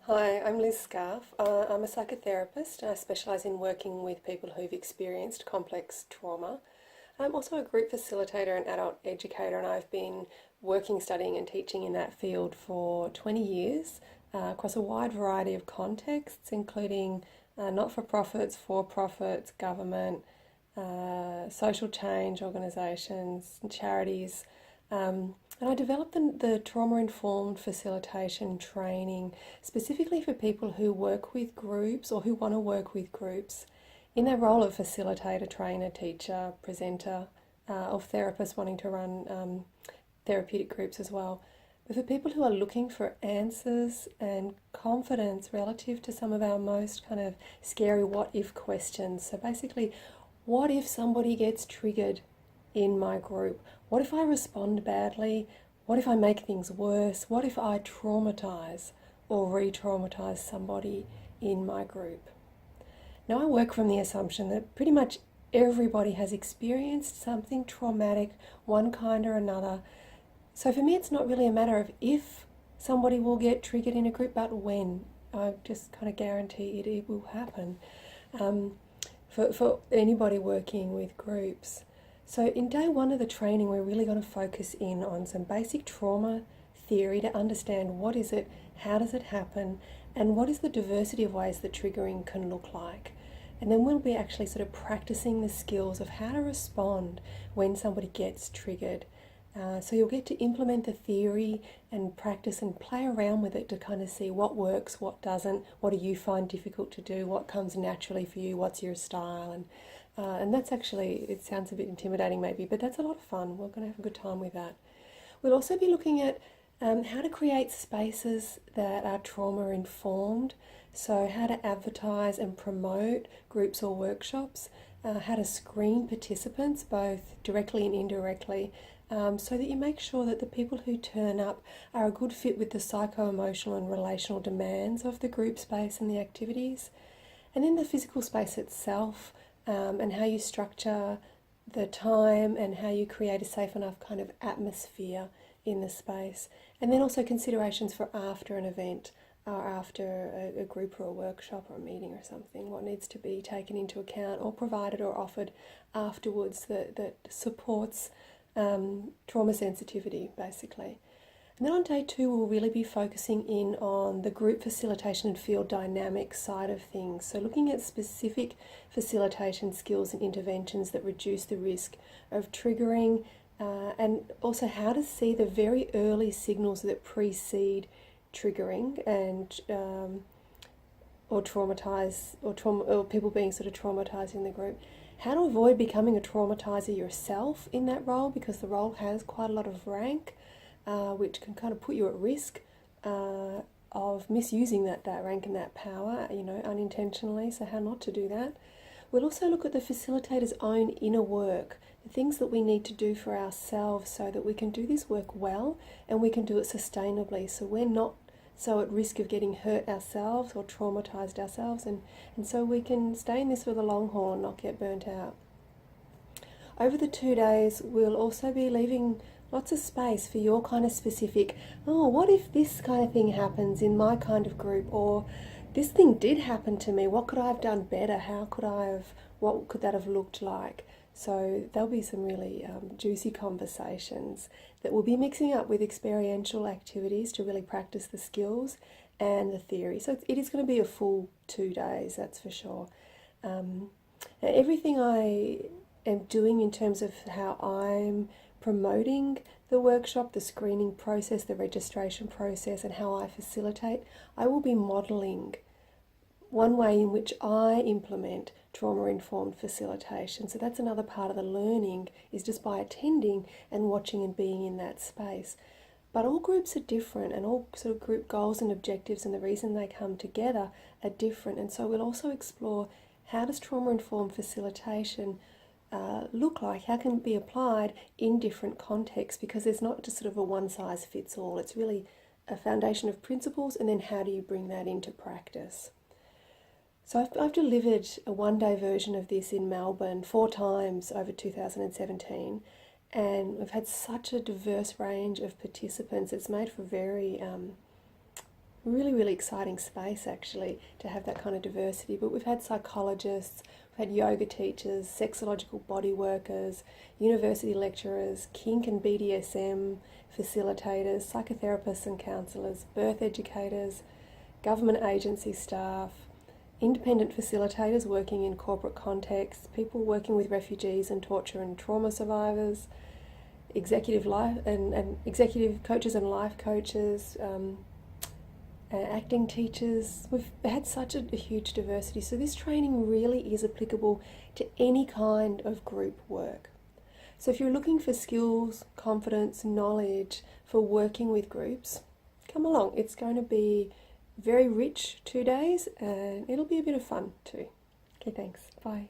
Hi, I'm Liz Scarfe. I'm a psychotherapist and I specialise in working with people who've experienced complex trauma. I'm also a group facilitator and adult educator, and I've been working, studying, and teaching in that field for 20 years across a wide variety of contexts, including not for profits, for profits, government, social change organisations, and charities. And I developed the trauma informed facilitation training specifically for people who work with groups or who want to work with groups in their role of facilitator, trainer, teacher, presenter, or therapist wanting to run therapeutic groups as well. But for people who are looking for answers and confidence relative to some of our most kind of scary what if questions. So basically, what if somebody gets triggered in my group? What if I respond badly? What if I make things worse? What if I traumatize or re traumatize somebody in my group? Now, I work from the assumption that pretty much everybody has experienced something traumatic, one kind or another. So for me, it's not really a matter of if somebody will get triggered in a group, but when. I just kind of guarantee it will happen for anybody working with groups. So in day one of the training, we're really going to focus in on some basic trauma theory to understand what is it, how does it happen, and what is the diversity of ways that triggering can look like. And then we'll be actually sort of practicing the skills of how to respond when somebody gets triggered. So you'll get to implement the theory and practice and play around with it to kind of see what works, what doesn't, what do you find difficult to do, what comes naturally for you, what's your style. And that's actually, it sounds a bit intimidating maybe, but that's a lot of fun. We're going to have a good time with that. We'll also be looking at how to create spaces that are trauma informed. So how to advertise and promote groups or workshops, how to screen participants both directly and indirectly, so that you make sure that the people who turn up are a good fit with the psycho-emotional and relational demands of the group space and the activities. And then the physical space itself, and how you structure the time and how you create a safe enough kind of atmosphere in the space. And then also considerations for after an event or after a group or a workshop or a meeting or something, what needs to be taken into account or provided or offered afterwards that supports trauma sensitivity, basically. And then on day two, we'll really be focusing in on the group facilitation and field dynamic side of things. So looking at specific facilitation skills and interventions that reduce the risk of triggering, and also how to see the very early signals that precede triggering and or traumatize or people being sort of traumatized in the group. How to avoid becoming a traumatizer yourself in that role, because the role has quite a lot of rank, which can kind of put you at risk of misusing that rank and that power, unintentionally. So how not to do that. We'll also look at the facilitator's own inner work, the things that we need to do for ourselves so that we can do this work well and we can do it sustainably. So we're not so at risk of getting hurt ourselves or traumatized ourselves, and so we can stay in this for the long haul and not get burnt out. Over the 2 days, we'll also be leaving lots of space for your kind of specific, what if this kind of thing happens in my kind of group, or this thing did happen to me, what could I have done better, what could that have looked like? So there'll be some really juicy conversations that we'll be mixing up with experiential activities to really practice the skills and the theory. So it is going to be a full 2 days, that's for sure. Everything I am doing in terms of how I'm promoting the workshop, the screening process, the registration process, and how I facilitate, I will be modelling one way in which I implement trauma-informed facilitation. So that's another part of the learning, is just by attending and watching and being in that space. But all groups are different, and all sort of group goals and objectives and the reason they come together are different. And so we'll also explore, how does trauma-informed facilitation look like? How can it be applied in different contexts? Because there's not just sort of a one-size-fits-all. It's really a foundation of principles, and then how do you bring that into practice? So I've delivered a one-day version of this in Melbourne 4 times over 2017, and we've had such a diverse range of participants. It's made for very really, really exciting space actually to have that kind of diversity. But we've had psychologists, we've had yoga teachers, sexological body workers, university lecturers, kink and BDSM facilitators, psychotherapists and counsellors, birth educators, government agency staff, independent facilitators working in corporate contexts, people working with refugees and torture and trauma survivors, executive life and executive coaches and life coaches, acting teachers. We've had such a huge diversity. So this training really is applicable to any kind of group work. So if you're looking for skills, confidence, knowledge for working with groups, come along. It's going to be very rich 2 days and it'll be a bit of fun too. Okay, thanks. Bye.